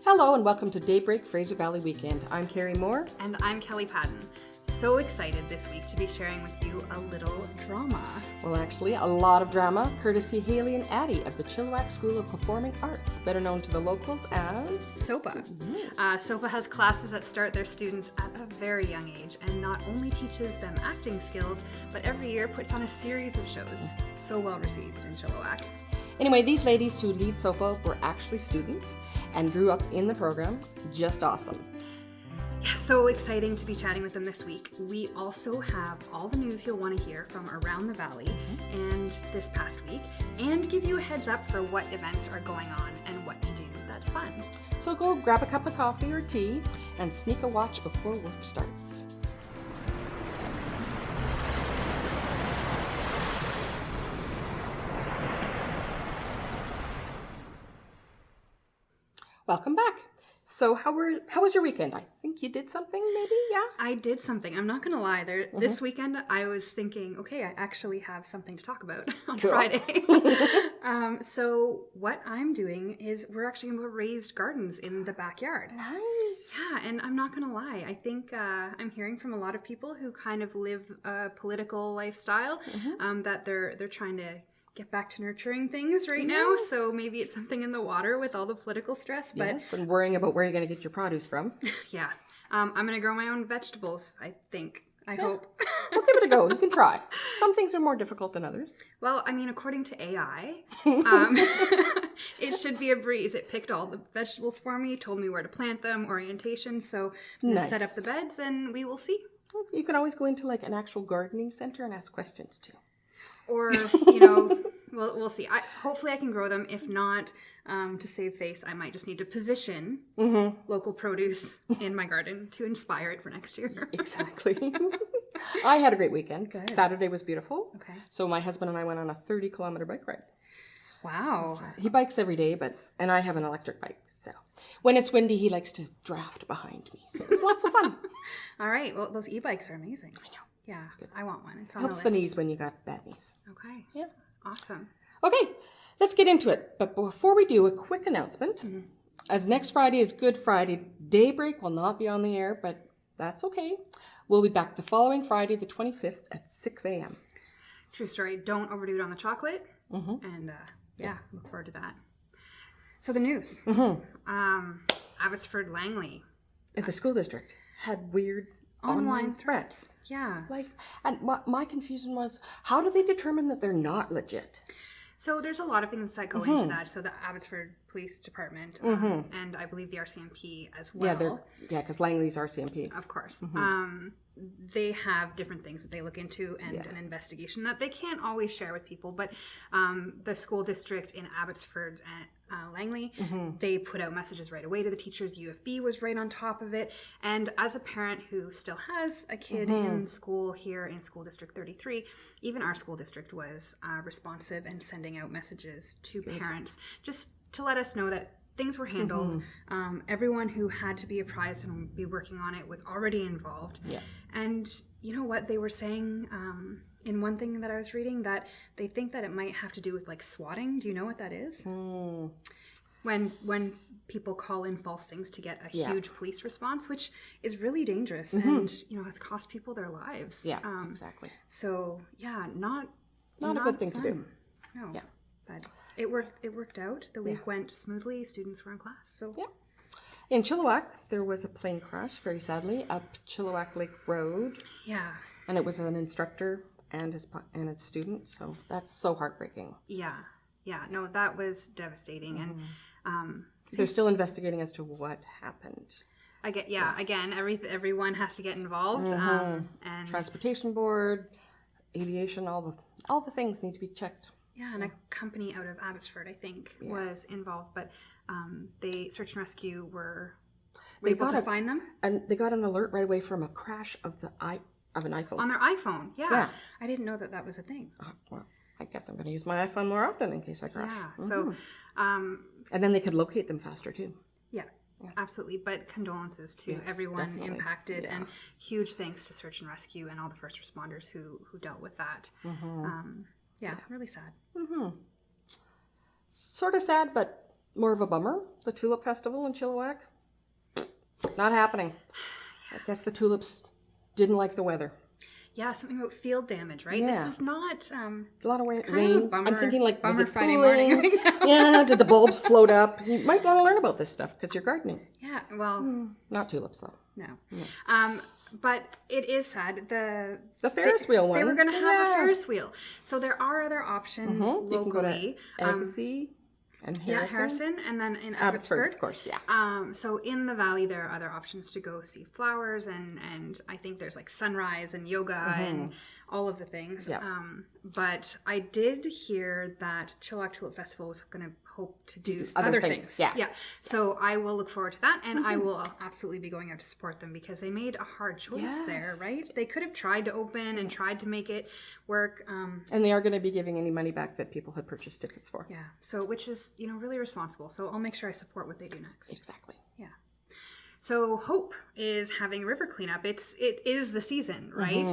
Hello and welcome to Daybreak Fraser Valley Weekend. I'm Carrie Moore. And I'm Kelly Patton. So excited this week to be sharing with you a little drama. Well, actually, a lot of drama, courtesy Hayley and Adi of the Chilliwack School of Performing Arts, better known to the locals as CSOPA. CSOPA has classes that start their students at a very young age and not only teaches them acting skills, but every year puts on a series of shows. So well received in Chilliwack. Anyway, these ladies who lead CSOPA were actually students and grew up in the program. Just awesome. Yeah, so exciting to be chatting with them this week. We also have all the news you'll want to hear from around the valley and this past week, and give you a heads up for what events are going on and what to do. That's fun. So go grab a cup of coffee or tea and sneak a watch before work starts. Welcome back. So how was your weekend? I think you did something maybe, yeah? I did something. I'm not going to lie. This weekend I was thinking, okay, I actually have something to talk about on Friday. So what I'm doing is we're actually going to put raised gardens in the backyard. Nice. Yeah, and I'm not going to lie. I think I'm hearing from a lot of people who kind of live a political lifestyle that they're trying to get back to nurturing things right now. So maybe it's something in the water with all the political stress. But yes, and worrying about where you're going to get your produce from. Yeah. I'm going to grow my own vegetables, I think. I hope. Well, give it a go. You can try. Some things are more difficult than others. Well, I mean, according to AI, it should be a breeze. It picked all the vegetables for me, told me where to plant them, orientation. So I'm going to set up the beds and we will see. You can always go into like an actual gardening center and ask questions too. Or, we'll see. Hopefully I can grow them. If not, to save face, I might just need to position local produce in my garden to inspire it for next year. Exactly. I had a great weekend. Good. Saturday was beautiful. Okay. So my husband and I went on a 30-kilometer bike ride. Wow. He bikes every day, and I have an electric bike. So when it's windy, he likes to draft behind me. So it's lots of fun. All right. Well, those e-bikes are amazing. I know. Yeah, it's good. I want one. It's on Helps the the list. knees when you got bad knees. Okay. Yeah. Awesome. Okay, let's get into it. But before we do, a quick announcement. As next Friday is Good Friday, Daybreak will not be on the air, but that's okay. We'll be back the following Friday, the 25th at 6 a.m. True story. Don't overdo it on the chocolate. And look forward to that. So the news. Abbotsford Langley. At the school district had weird online threats. Yeah. And my confusion was, how do they determine that they're not legit? So there's a lot of things that go into that. So the Abbotsford Police Department and I believe the RCMP as well. Yeah, because Langley's RCMP. Of course. They have different things that they look into and an investigation that they can't always share with people. But the school district in Abbotsford Langley, they put out messages right away to the teachers. UFB was right on top of it. And as a parent who still has a kid in school here in School District 33, even our school district was responsive and sending out messages to parents just to let us know that things were handled. Everyone who had to be apprised and be working on it was already involved. Yeah. And you know what they were saying in one thing that I was reading, that they think that it might have to do with like swatting. Do you know what that is? When people call in false things to get a huge police response, which is really dangerous and has cost people their lives. Yeah, exactly. So not a good thing fun. to do. No. Yeah. But it worked out. The week went smoothly. Students were in class. So yeah. In Chilliwack, there was a plane crash, very sadly, up Chilliwack Lake Road. Yeah. And it was an instructor and his student. So that's so heartbreaking. Yeah. Yeah. No, that was devastating. And they're still investigating as to what happened. Again, everyone has to get involved. And Transportation Board, aviation, all the things need to be checked. Yeah, and a company out of Abbotsford, I think, was involved, but they search and rescue were able to find them. And they got an alert right away from a crash of an iPhone. On their iPhone, yeah. I didn't know that was a thing. Well, I guess I'm going to use my iPhone more often in case I crash. Yeah, so... and then they could locate them faster, too. Yeah. Absolutely, but condolences to everyone impacted, and huge thanks to search and rescue and all the first responders who dealt with that. Really sad. Sort of sad, but more of a bummer. The Tulip Festival in Chilliwack, not happening. I guess the tulips didn't like the weather. Yeah, something about field damage, right? Yeah. This is not A lot of rain. kind of a bummer. I'm thinking like, was bummer it Friday cooling? morning right now. Yeah, did the bulbs float up? You might want to learn about this stuff because you're gardening. Yeah, well, Not tulips though. no. But it is sad. The Ferris wheel one. They were going to have a Ferris wheel. So there are other options locally. You can go to Agassiz and Harrison. Yeah, Harrison, and then in Abbotsford, Abbotsford. of course, yeah. So in the valley, there are other options to go see flowers, and I think there's like sunrise and yoga and all of the things. Yeah. But I did hear that Chilliwack Tulip Festival was going to hope to do Other other things, things. yeah. So I will look forward to that, and I will absolutely be going out to support them because they made a hard choice there, right? They could have tried to open and tried to make it work. And they are going to be giving any money back that people had purchased tickets for. Yeah. So which is, really responsible. So I'll make sure I support what they do next. Exactly. Yeah. So Hope is having river cleanup. It is the season, right?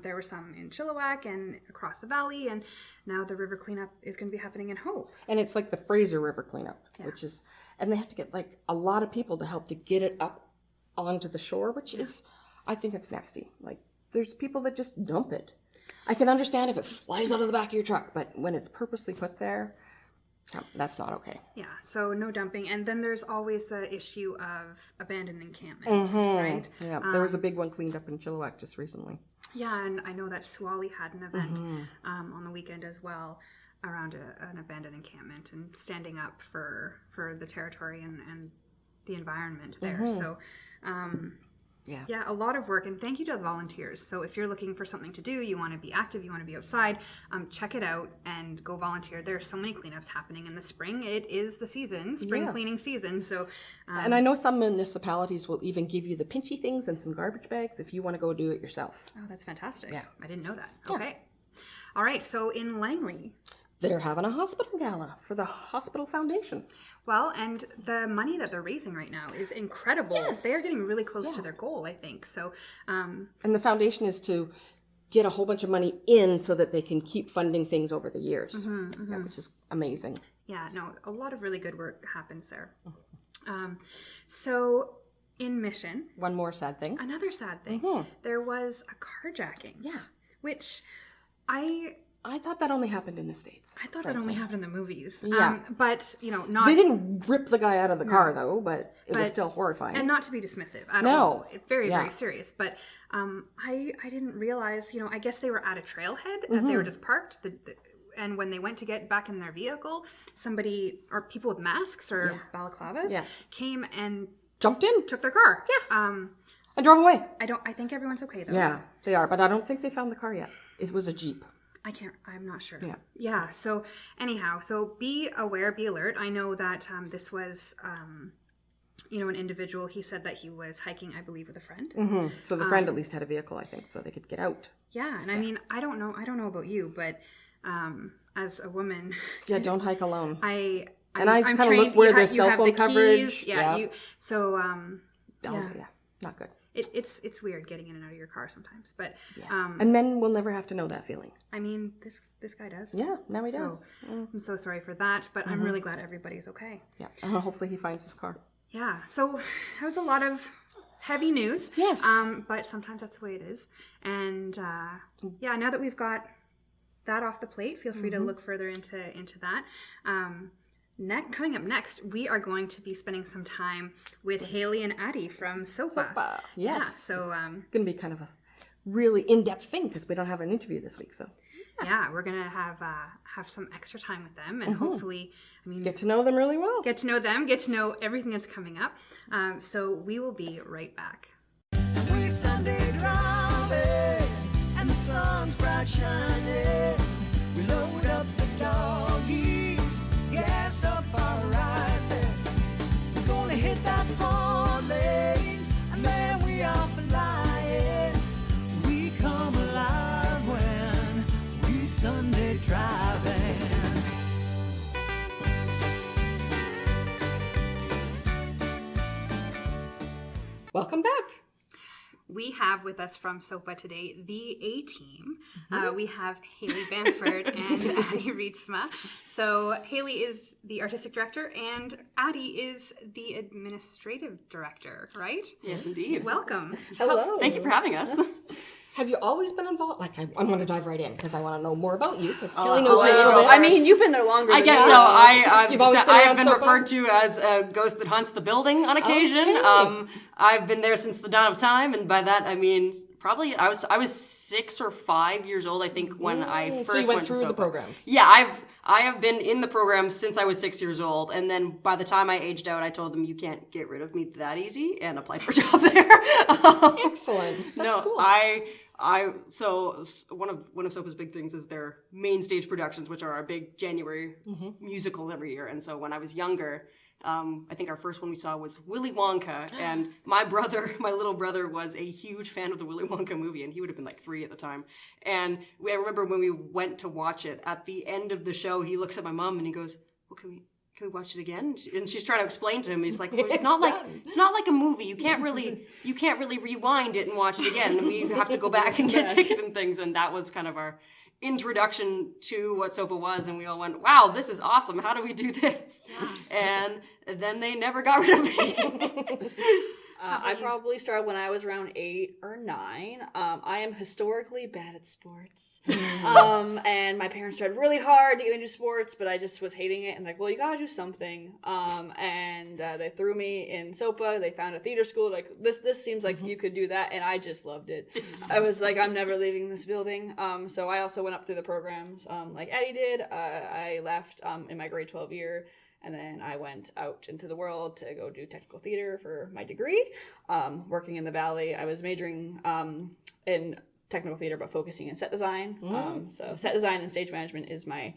There were some in Chilliwack and across the valley, and now the river cleanup is going to be happening in Hope. And it's like the Fraser River cleanup, which is, and they have to get like a lot of people to help to get it up onto the shore, which is, I think it's nasty. Like there's people that just dump it. I can understand if it flies out of the back of your truck, but when it's purposely put there, that's not okay. Yeah, so no dumping. And then there's always the issue of abandoned encampments, right? Yeah, there was a big one cleaned up in Chilliwack just recently. Yeah, and I know that Suwali had an event on the weekend as well around an abandoned encampment and standing up for the territory and the environment there. So, yeah, a lot of work. And thank you to the volunteers. So if you're looking for something to do, you want to be active, you want to be outside, check it out and go volunteer. There are so many cleanups happening in the spring. It is the season, spring cleaning season. So, and I know some municipalities will even give you the pinchy things and some garbage bags if you want to go do it yourself. Oh, that's fantastic. Yeah. I didn't know that. Okay. All right. So in Langley, they're having a hospital gala for the hospital foundation. well, and the money that they're raising right now is incredible. Yes. They're getting really close to their goal, I think. So, And the foundation is to get a whole bunch of money in so that they can keep funding things over the years, Yeah, which is amazing. yeah, no, a lot of really good work happens there. So in Mission, One more sad thing. another sad thing, there was a carjacking. Yeah. Which I thought that only happened in the States. thought that only happened in the movies. Yeah. But, not... They didn't rip the guy out of the car, though, but it was still horrifying. And not to be dismissive at No. all. It's very, very serious. But I didn't realize, I guess they were at a trailhead. That they were just parked. And when they went to get back in their vehicle, somebody, or people with masks or balaclavas, came and Jumped in. took their car. Yeah. And drove away. I think everyone's okay, though. Yeah, they are. But I don't think they found the car yet. It was a Jeep. I'm not sure. Yeah. Yeah. So anyhow, be aware, be alert. I know that this was, an individual. He said that he was hiking, I believe, with a friend. So the friend at least had a vehicle, I think, so they could get out. Yeah. And I mean, I don't know about you, but as a woman, Yeah, don't hike alone. I'm kind of trained. look where You there's you cell have phone the coverage. keys. Yeah. Yeah, not good. It's weird getting in and out of your car sometimes, but And men will never have to know that feeling. I mean, this guy does. Yeah, now he does. I'm so sorry for that, but I'm really glad everybody's okay. Yeah, hopefully he finds his car. Yeah, so that was a lot of heavy news. Yes. But sometimes that's the way it is. And now that we've got that off the plate, feel free to look further into that. Coming up next, we are going to be spending some time with Hayley and Adi from CSOPA. CSOPA, yes. Yeah, so It's going to be kind of a really in-depth thing because we don't have an interview this week. So yeah, we're going to have some extra time with them and hopefully, get to know them really well. Get to know them, get to know everything that's coming up. So we will be right back. We Sunday driving and the sun's bright shining. We load up the doggies, gas up our rifle. We're gonna hit that 4-lane and then we are flying. We come alive when we Sunday driving. Welcome back. We have with us from SOPA today the A-team. We have Hayley Bamford and Adi Reitsma. So Hayley is the artistic director and Adi is the administrative director, right? Yes, indeed. Welcome. Hello. Thank you for having us. Have you always been involved? Like, I'm going to dive right in because I want to know more about you because Kelly knows you a little bit. I mean, you've been there longer I than guess me. so. I've You've always been I've around been SOPA? referred to as a ghost that haunts the building on occasion. Okay. I've been there since the dawn of time, and by that I mean probably I was 6 or 5 years old, I think, when I first So you went to through the SOPA. programs. Yeah, I have been in the program since I was 6 years old, and then by the time I aged out, I told them you can't get rid of me that easy, and applied for a job there. Excellent. That's No, cool. So one of SOPA's big things is their main stage productions, which are our big January musicals every year. And so when I was younger, I think our first one we saw was Willy Wonka, and my little brother, was a huge fan of the Willy Wonka movie, and he would have been like 3 at the time. And I remember when we went to watch it, at the end of the show, he looks at my mom and he goes, "Well, can we watch it again?" And she's trying to explain to him. He's like, well, it's not like a movie. You can't really rewind it and watch it again. We have to go back and get a ticket and things. And that was kind of our introduction to what SOPA was. And we all went, wow, this is awesome. How do we do this? Yeah. And then they never got rid of me. I probably started when I was around 8 or 9. I am historically bad at sports. And my parents tried really hard to get into sports, but I just was hating it and like, well, you gotta do something. And they threw me in SOPA. They found a theater school. Like, this seems like you could do that. And I just loved it. I was like, I'm never leaving this building. So I also went up through the programs like Addie did. I left in my grade 12 year. And then I went out into the world to go do technical theater for my degree, working in the Valley. I was majoring in technical theater, but focusing in set design. So set design and stage management is my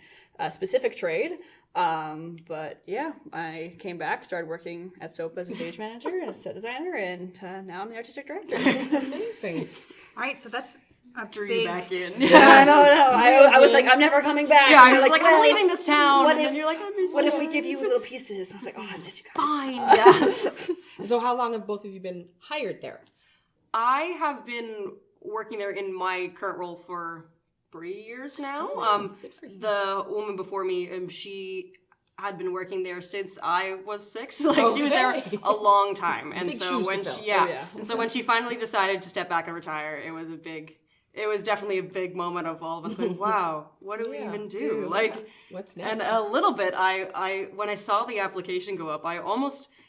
specific trade. But yeah, I came back, started working at SOPA as a stage manager and a set designer, and now I'm the artistic director. Amazing. All right, so that's a Drew big... you back in. Yeah, no. I was like, I'm never coming back. Yeah, And I they're was like, I'm well, leaving this town. what And if- then you're like, I miss What you if we guys. give you little pieces? And I was like, oh, I miss you guys. Fine, yeah. So how long have both of you been hired there? I have been working there in my current role for 3 years now. Good for you. The woman before me, she had been working there since I was 6. Like, she was there Okay. a long time. And Big so shoes to when fill. she, yeah. and so when she finally decided to step back and retire, it was definitely a big moment of all of us going, wow, what do we even do? Like, What's next? and a little bit, when I saw the application go up,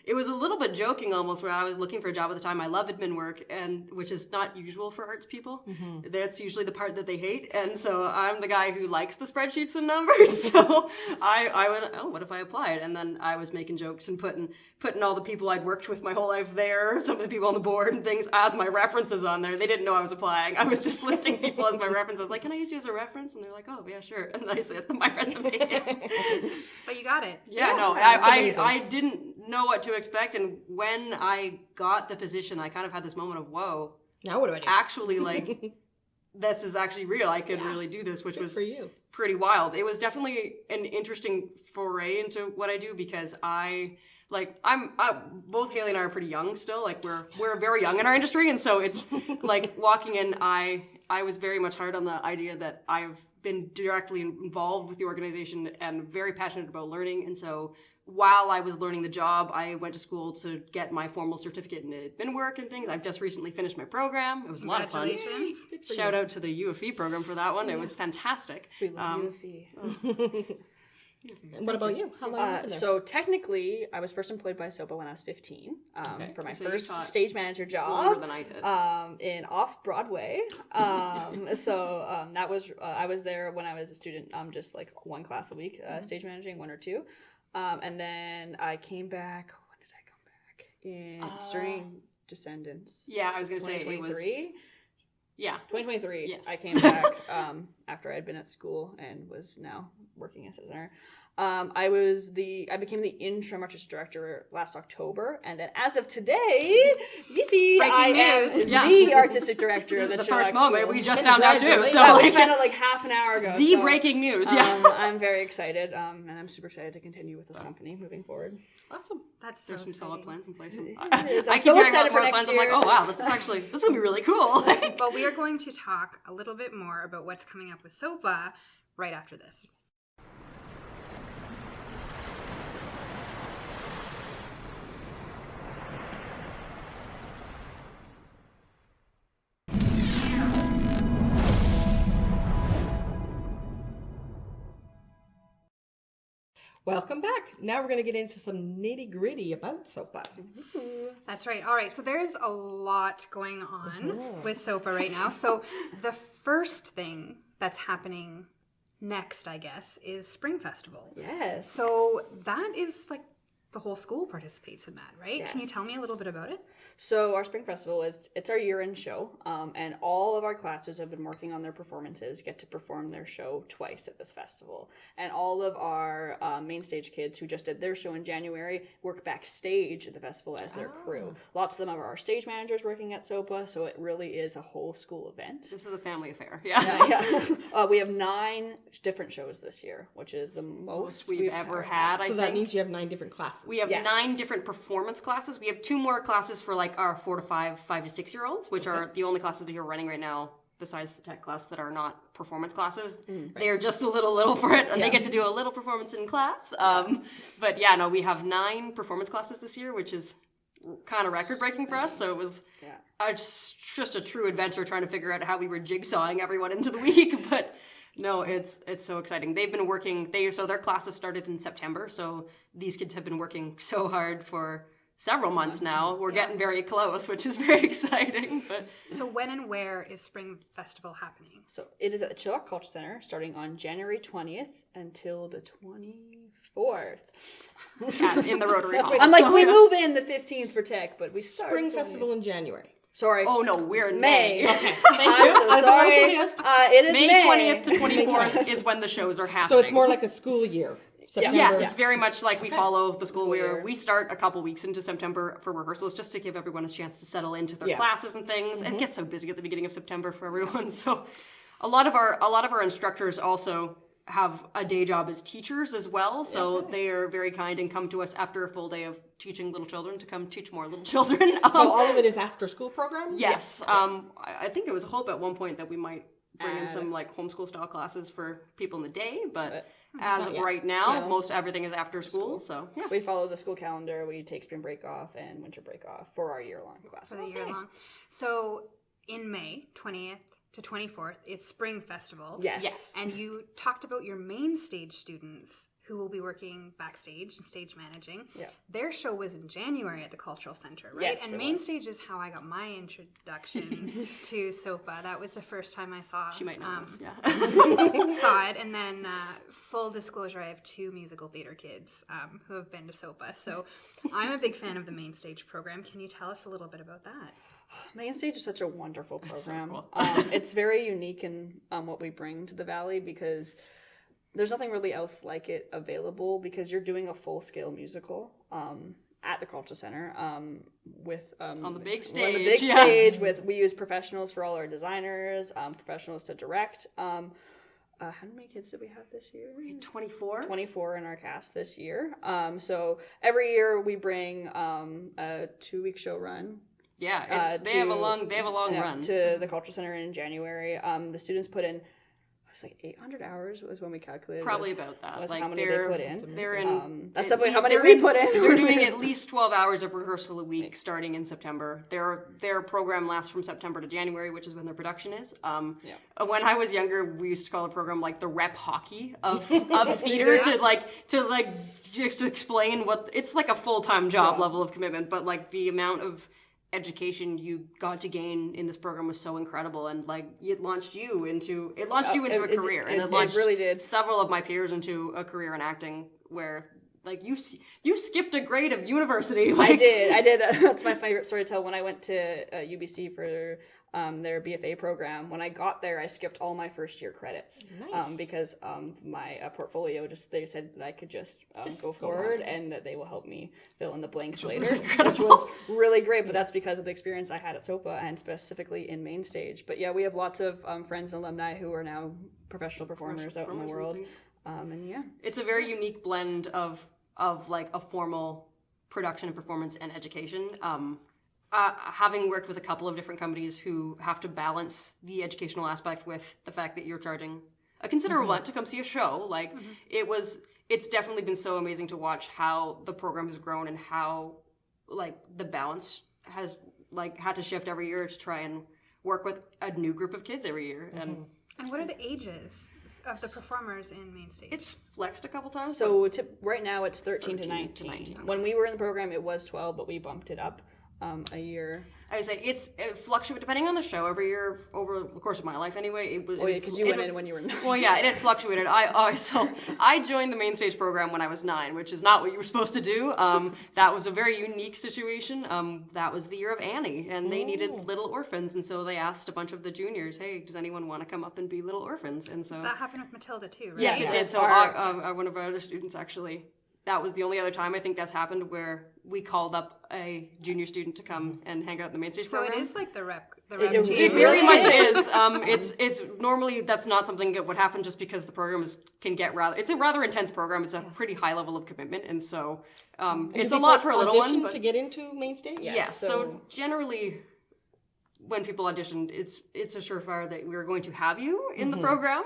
it was a little bit joking almost, where I was looking for a job at the time. I love admin work, which is not usual for arts people. That's usually the part that they hate. And so I'm the guy who likes the spreadsheets and numbers. So I went, oh, what if I applied? And then I was making jokes and putting all the people I'd worked with my whole life there, some of the people on the board and things, as my references on there. They didn't know I was applying. I was just listing people as my reference. I was like, can I use you as a reference? And they're like, oh, yeah, sure. And then I sent them my resume. But you got it. Yeah, no, that's amazing. I didn't know what to expect. And when I got the position, I kind of had this moment of, whoa, Now what do I do? actually, like, this is actually real. I could really do this, which Good was for you. pretty wild. It was definitely an interesting foray into what I do, because both Hayley and I are pretty young still. Like, we're very young in our industry, and so it's like walking in. I was very much hard on the idea that I've been directly involved with the organization and very passionate about learning. And so while I was learning the job, I went to school to get my formal certificate in admin work and things. I've just recently finished my program. It was a lot of fun. Congratulations. Shout out to the UFE program for that one. It was fantastic. We love UFE. And what about you? How long have you been there? So technically, I was first employed by SOPA when I was 15 for my So you first taught stage manager Longer job than I did. in Off-Broadway. That was I was there when I was a student, just like one class a week, stage managing, 1 or 2. And then I came back. When did I come back? During Descendants. Yeah, I was going to say it was... 2023. Yeah. 2023. Yes. I came back after I'd been at school and was now working as a designer. I became the interim artistic director last October, and then as of today, yippee, I news. am the artistic director of the The Chilliwack first moment School. we just found out too. Congratulations. So Yeah, we like found out like half an hour ago. the so, breaking news. Yeah. I'm very excited, and I'm super excited to continue with this company moving forward. Awesome. That's so There's some solid exciting. plans in place. is. I I'm keep so hearing excited about for more next plans. I'm like, year. oh wow, this is gonna be really cool. But we are going to talk a little bit more about what's coming up with SOPA right after this. Welcome back. Now we're going to get into some nitty gritty about SOPA. That's right. All right. So there's a lot going on with SOPA right now. So the first thing that's happening next, I guess, is Spring Festival. Yes. So that is like the whole school participates in that, right? Can you Yes. tell me a little bit about it? So our Spring Festival it's our year-end show, and all of our classes have been working on their performances, get to perform their show twice at this festival. And all of our main stage kids who just did their show in January work backstage at the festival as their crew. Lots of them are our stage managers working at SOPA, so it really is a whole school event. This is a family affair. Yeah. Yeah. We have 9 different shows this year, which is the most We've ever had. I So think that means you have 9 different classes. we have Yes. 9 different performance classes. We have 2 more classes for like our 4 to 5, 5 to 6 year olds, which are the only classes that you're running right now. Besides the tech class that are not performance classes, they are just a little for it, and they get to do a little performance in class. But yeah, no, we have 9 performance classes this year, which is kind of record breaking for us. So it was just a true adventure trying to figure out how we were jigsawing everyone into the week. But no, it's so exciting. They've been working. So their classes started in September. So these kids have been working so hard for several months now. We're getting very close, which is very exciting. But So when and where is Spring Festival happening? So it is at the Chilliwack Culture Center starting on January 20th until the 24th. in the Rotary Hall. I'm like, So, we yeah. move in the 15th for tech, but we start Spring the 20th. Festival in January. Sorry. Oh no, we're in May. May. Okay. Thank you. I'm so I was sorry. confused. It is May. May 20th to 24th is when the shows are happening. So it's more like a school year. September. Yes, it's very much like we follow the school year. year. We start a couple weeks into September for rehearsals just to give everyone a chance to settle into their Yeah. classes and things. It gets so busy at the beginning of September for everyone. So a lot of our instructors also have a day job as teachers as well. So they are very kind and come to us after a full day of teaching little children to come teach more little children. So all of it is after school programs? Yes. I think it was a hope at one point that we might bring in some like homeschool style classes for people in the day, but as of right now, most everything is after school. So yeah. We follow the school calendar. We take spring break off and winter break off for our year-long classes. For the year long. So in May 20th to 24th is Spring Festival. Yes. And you talked about your main stage students who will be working backstage and stage managing. Yeah. Their show was in January at the Cultural Center, right? Yes, and it main was. stage is how I got my introduction to SOPA. That was the first time I saw She might know this. Yeah. saw it. And then full disclosure, I have 2 musical theater kids who have been to SOPA. So I'm a big fan of the main stage program. Can you tell us a little bit about that? Main Stage is such a wonderful program. cool. It's very unique in what we bring to the Valley because there's nothing really else like it available because you're doing a full-scale musical at the Culture Center with On the big on the big stage, yeah. stage with we use professionals for all our designers, professionals to direct. How many kids did we have this year? 24. 24 in our cast this year. So every year we bring a 2-week show run. Yeah, they have a long run. To the Cultural Center in January. The students put in, it's like 800 hours was when we calculated. Probably was- about that. was like how many they put in. They're in. That's definitely how many we put in. We're doing at least 12 hours of rehearsal a week starting in September. Their program lasts from September to January, which is when their production is. When I was younger, we used to call the program like the rep hockey of theater to just explain what it's like a full-time job level of commitment, but like the amount of education you got to gain in this program was so incredible, and like it launched you into a career, and it launched really did. several of my peers into a career in acting where like you skipped a grade of university. Like, I did. That's my favorite story to tell. When I went to UBC for their BFA program. When I got there, I skipped all my first year credits because my portfolio they said that I could just go forward and that they will help me fill in the blanks later, which was really great. But that's because of the experience I had at SOPA and specifically in main stage. But yeah, we have lots of friends and alumni who are now professional performers out in the world. And yeah, it's a very unique blend of like a formal production and performance and education. Having worked with a couple of different companies who have to balance the educational aspect with the fact that you're charging a considerable amount to come see a show, like it's definitely been so amazing to watch how the program has grown and how like the balance has like had to shift every year to try and work with a new group of kids every year. And what are the ages of the performers in main stage? it's flexed a couple times. so right now it's 13 to 19. When we were in the program, it was 12, but we bumped it up a year. I would say it fluctuated depending on the show every year over the course of my life. Anyway, Because you went in when you were 9. Well, yeah, it fluctuated. I joined the main stage program when I was 9, which is not what you were supposed to do. That was a very unique situation. That was the year of Annie, and they needed little orphans, and so they asked a bunch of the juniors, "Hey, does anyone want to come up and be little orphans?" And so that happened with Matilda too, right? yes, it did. So one of our other students actually. That was the only other time I think that's happened where we called up a junior student to come and hang out in the main stage So program. it is like the rep It team. It very much is. It's normally that's not something that would happen just because the program it's a rather intense program. It's a pretty high level of commitment, and so it's a lot for a little one. But to get into main stage. yes, so generally, when people audition, it's a surefire that we're going to have you in the program.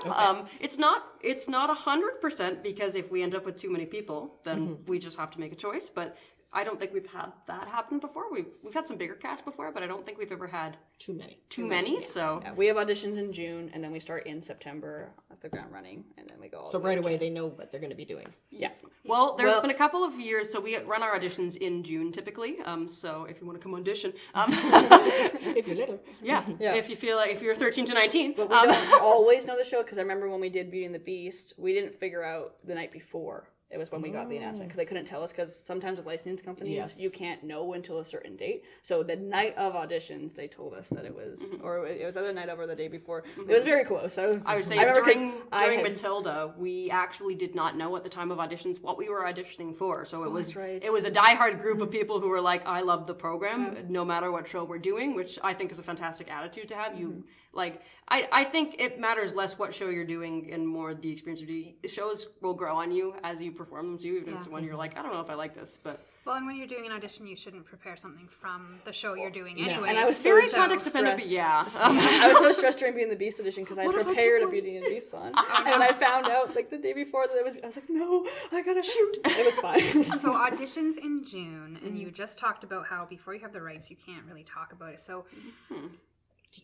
It's not 100% because if we end up with too many people, then we just have to make a choice. But I don't think we've had that happen before. We've had some bigger casts before, but I don't think we've ever had Too many. too many. So Yeah, we have auditions in June, and then we start in September at the ground running, and then we go all So the way right away they know what they're going to be doing. Yeah. well, there's been a couple of years. So we run our auditions in June typically. So if you want to come audition, If you're little. yeah. If you feel like if you're 13 to 19, But we don't always know the show, because I remember when we did Beauty and the Beast, we didn't figure out the night before. It was when we got the announcement, because they couldn't tell us, because sometimes with licensing companies, you can't know until a certain date. So the night of auditions, they told us that it was, or it was either the night of or the day before. It was very close. I would say during Matilda, we actually did not know at the time of auditions what we were auditioning for. So it was a diehard group of people who were like, I love the program, no matter what show we're doing, which I think is a fantastic attitude to have. You like, I think it matters less what show you're doing and more the experience you're doing. Shows will grow on you as you perform them too, even if it's one you're like, I don't know if I like this, but. Well, and when you're doing an audition, you shouldn't prepare something from the show you're doing anyway. And I was Very context dependent, but I was so stressed during Beauty and the Beast audition, because I prepared a Beauty and the Beast song, and I found out like the day before that I was like, no, I gotta shoot. It was fine. So auditions in June, and you just talked about how before you have the rights, you can't really talk about it. So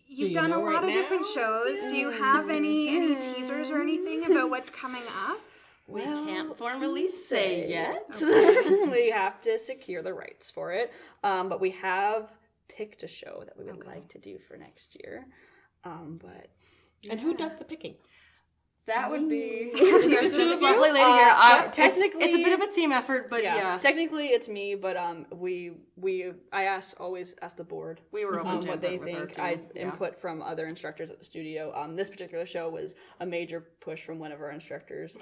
you've done a lot of different shows. Do you have any teasers or anything about what's coming up? We can't formally say yet. We have to secure the rights for it. But we have picked a show that we would like to do for next year. And who does the picking? That would be this lovely lady here. Technically, it's a bit of a team effort, but yeah. Technically, it's me, but I always ask the board. We were open to what they with her think. too. I input from other instructors at the studio. This particular show was a major push from one of our instructors,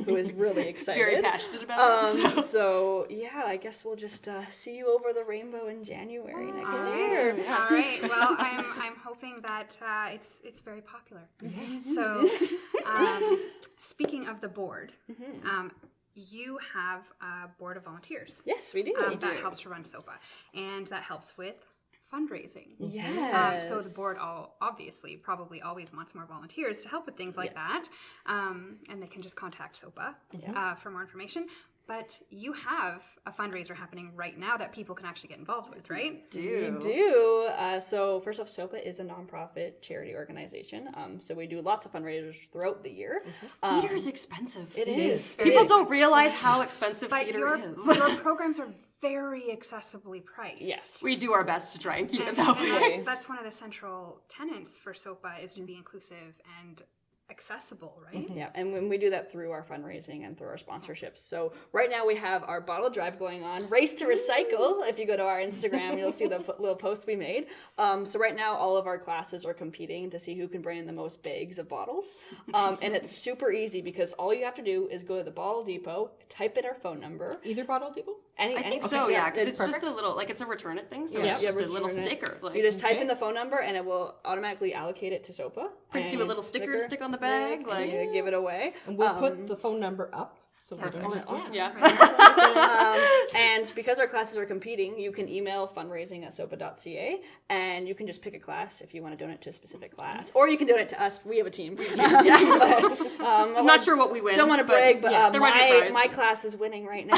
who is really excited, very passionate about it. So yeah, I guess we'll just see you over the rainbow in January next year. All right. Well, I'm hoping that it's very popular. So. Speaking of the board, you have a board of volunteers. Yes, we do. That helps to run SOPA, and that helps with fundraising. Yes. So the board obviously probably always wants more volunteers to help with things like that, and they can just contact SOPA for more information. But you have a fundraiser happening right now that people can actually get involved with, right? We do. So first off, SOPA is a nonprofit charity organization. So we do lots of fundraisers throughout the year. Theater is expensive. It is. People don't realize how expensive But theater your is. programs are very accessibly priced. Yes. We do our best to try and keep it that way. And that's one of the central tenets for SOPA is to be inclusive and accessible, right? Yeah, and when we do that through our fundraising and through our sponsorships. So right now we have our bottle drive going on, Race to Recycle. If you go to our Instagram, you'll see the little post we made. So right now all of our classes are competing to see who can bring in the most bags of bottles. And it's super easy because all you have to do is go to the bottle depot, type in our phone number. Either bottle depot? I think so, yeah, because it's just a little, like, it's a return it thing, so it's just a little sticker. Like, you just type in the phone number and it will automatically allocate it to SOPA. Prints you a little sticker to stick on the bag, like, you give it away. And we'll put the phone number up. So we're going Awesome. Yeah. And because our classes are competing, you can email fundraising@sopa.ca and you can just pick a class if you want to donate to a specific class. Or you can donate to us. We have a team. I'm not sure what we win. Don't want to brag, but there might be a prize. my class is winning right now.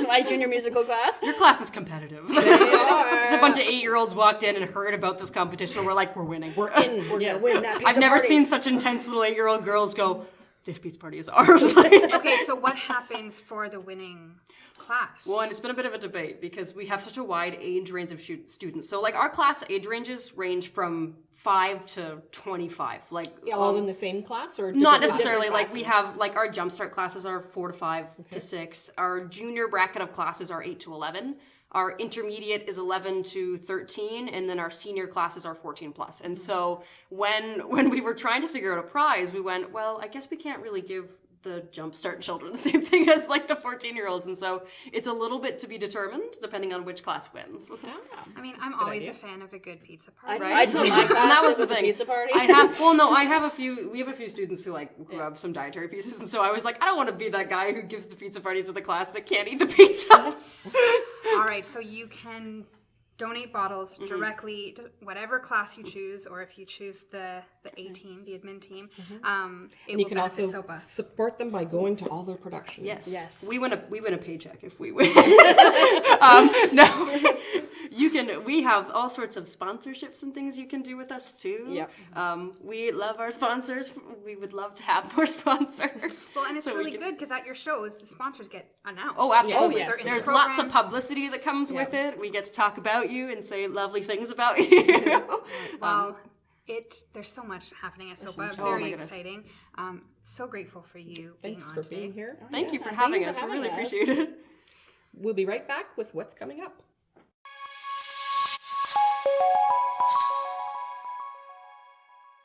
My junior musical class. Your class is competitive. It's a bunch of 8-year-olds walked in and heard about this competition. We're like, we're winning. We're in. We're going to win that pizza I've never party. seen such intense little 8-year-old girls go, this pizza party is ours. Like, Okay, so what happens for the winning class? well, and it's been a bit of a debate because we have such a wide age range of students. So, like, our class age ranges range from 5 to 25. Like, All in the same class? Or not different necessarily. classes? Like, we have, like, our jumpstart classes are 4 to 5 to 6. Our junior bracket of classes are 8 to 11. Our intermediate is 11 to 13, and then our senior classes are 14 plus. And so when we were trying to figure out a prize, we went, well, I guess we can't really give the Jumpstart children the same thing as like the 14-year-olds. And so it's a little bit to be determined depending on which class wins. I mean, I'm always a fan of a good pizza party. I told my class And that was it the a thing. pizza party. We have a few students who have some dietary pieces. And so I was like, I don't want to be that guy who gives the pizza party to the class that can't eat the pizza. All right, so you can donate bottles directly to whatever class you choose, or if you choose the A team, the admin team, it And you will can benefit also SOPA. support them by going to all their productions. Yes. We win a paycheck if we win. No. We have all sorts of sponsorships and things you can do with us too. Yep. We love our sponsors. We would love to have more sponsors. Well, and it's So we really can- good because at your shows, the sponsors get announced. Oh, absolutely. They're in the There's lots of programs. publicity that comes with it. We get to talk about you and say lovely things about you. Well, there's so much happening at SOPA. Oh, my Very goodness. exciting. So grateful for you Thanks being on for today. being here. Thank you for Thank having you for us. We having really us. appreciate it. We'll be right back with what's coming up.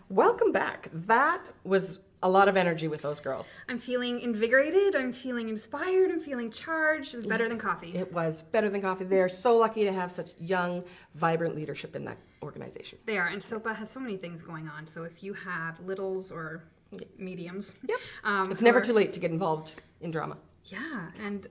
Welcome back. That was a lot of energy with those girls. I'm feeling invigorated. I'm feeling inspired. I'm feeling charged. It was better than coffee. It was better than coffee. They're so lucky to have such young, vibrant leadership in that organization. They are, and SOPA has so many things going on. So if you have littles or mediums, Yep. um, It's who never are- too late to get involved in drama. Yeah, and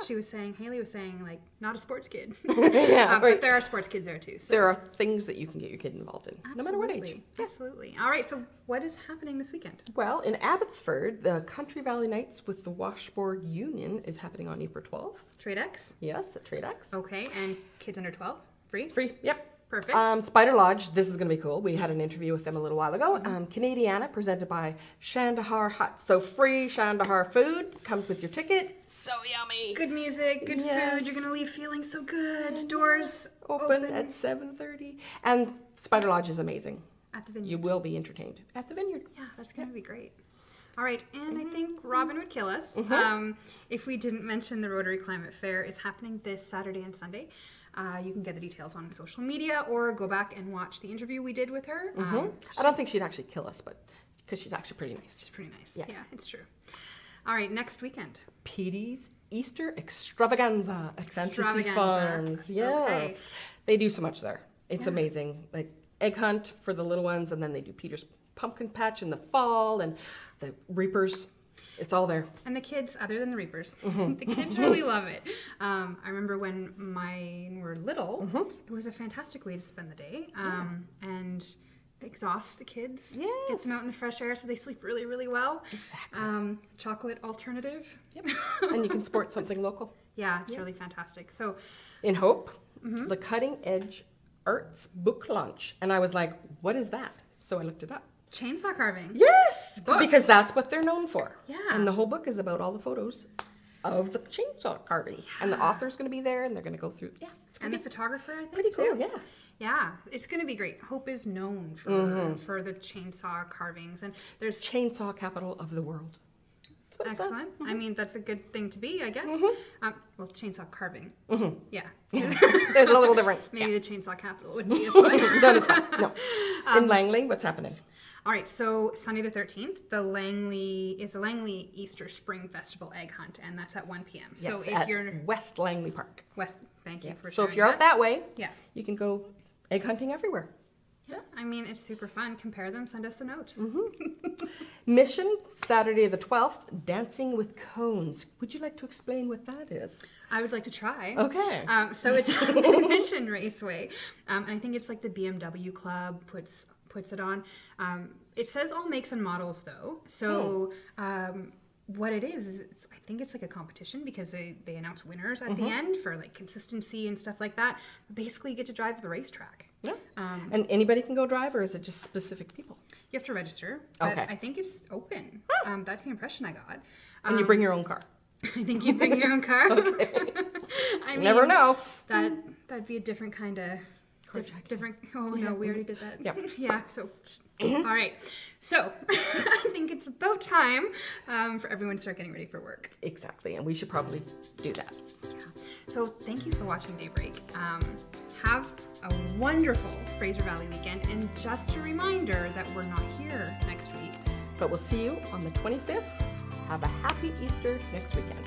she was saying, Haley was saying, like, not a sports kid. Yeah, But right. there are sports kids there too. So There are things that you can get your kid involved in, no matter what age. Absolutely. Absolutely. All right, so what is happening this weekend? Well, in Abbotsford, the Country Valley Nights with the Washboard Union is happening on April 12th. TradeX. Yes, at TradeX. Okay, and kids under 12, free? Free, yep. Perfect. Spider Lodge, this is going to be cool. We had an interview with them a little while ago. Canadiana, presented by Shandahar Hut. So free Shandahar food comes with your ticket. So yummy. Good music, good Yes. food. You're going to leave feeling so good. Doors Open at 7:30. And Spider Lodge is amazing. at the vineyard. You will be entertained at the vineyard. Yeah, that's going to be great. All right, and I think Robin would kill us if we didn't mention the Rotary Climate Fair is happening this Saturday and Sunday. You can get the details on social media or go back and watch the interview we did with her. I don't think she'd actually kill us, but because she's actually pretty nice. It's pretty nice. Yeah. Yeah, it's true. All right, next weekend. Petey's Easter Extravaganza at Fantasy Extravaganza. Farms. Yes. Okay. They do so much there. It's amazing. Like egg hunt for the little ones, and then they do Peter's Pumpkin Patch in the fall, and the Reapers. It's all there. And the kids, other than the Reapers, the kids really love it. I remember when mine were little, it was a fantastic way to spend the day. And exhaust the kids, get Yes. them out in the fresh air so they sleep really, really well. Exactly. Chocolate alternative. Yep. And you can sport something local. Yeah, it's really fantastic. So In Hope, the Cutting Edge Arts Book Launch. And I was like, what is that? So I looked it up. chainsaw carving. Yes! Books. Because that's what they're known for. Yeah. And the whole book is about all the photos of the chainsaw carvings. And the author's going to be there, and they're going to go through. Yeah, it's going And to the be photographer, I think, pretty cool. too. Yeah. Yeah, it's going to be great. Hope is known for the chainsaw carvings, and there's Chainsaw capital of the world. That's what it says. excellent. I mean, that's a good thing to be, I guess. Well, chainsaw carving. Yeah. There's a little difference. Maybe the chainsaw capital wouldn't be as fun. That is fine. No. In Langley, what's happening? All right, so Sunday the 13th, the Langley Easter Spring Festival Egg Hunt, and that's at 1 p.m. So Yes, if at you're West Langley Park. West, thank you for So if sharing you're out that way, Yeah. you can go egg hunting everywhere. Yeah, I mean, it's super fun. Compare them, send us the notes. Mission, Saturday the 12th, Dancing with Cones. Would you like to explain what that is? I would like to try. Okay. So it's the Mission Raceway. And I think it's like the BMW Club puts it on. It says all makes and models though. So what it is I think it's like a competition because they announce winners at the end for like consistency and stuff like that. Basically you get to drive the racetrack. Yeah. And anybody can go drive, or is it just specific people? You have to register, but Okay. I think it's open. That's the impression I got. And you bring your own car. I think you bring your own car. I mean, Never know. That'd be a different kind of different. Oh no, we already did that. Yep. Yeah. So, all right. So I think it's about time for everyone to start getting ready for work. Exactly, and we should probably do that. Yeah. So thank you for watching Daybreak. Have a wonderful Fraser Valley weekend, and just a reminder that we're not here next week. But we'll see you on the 25th. Have a happy Easter next weekend.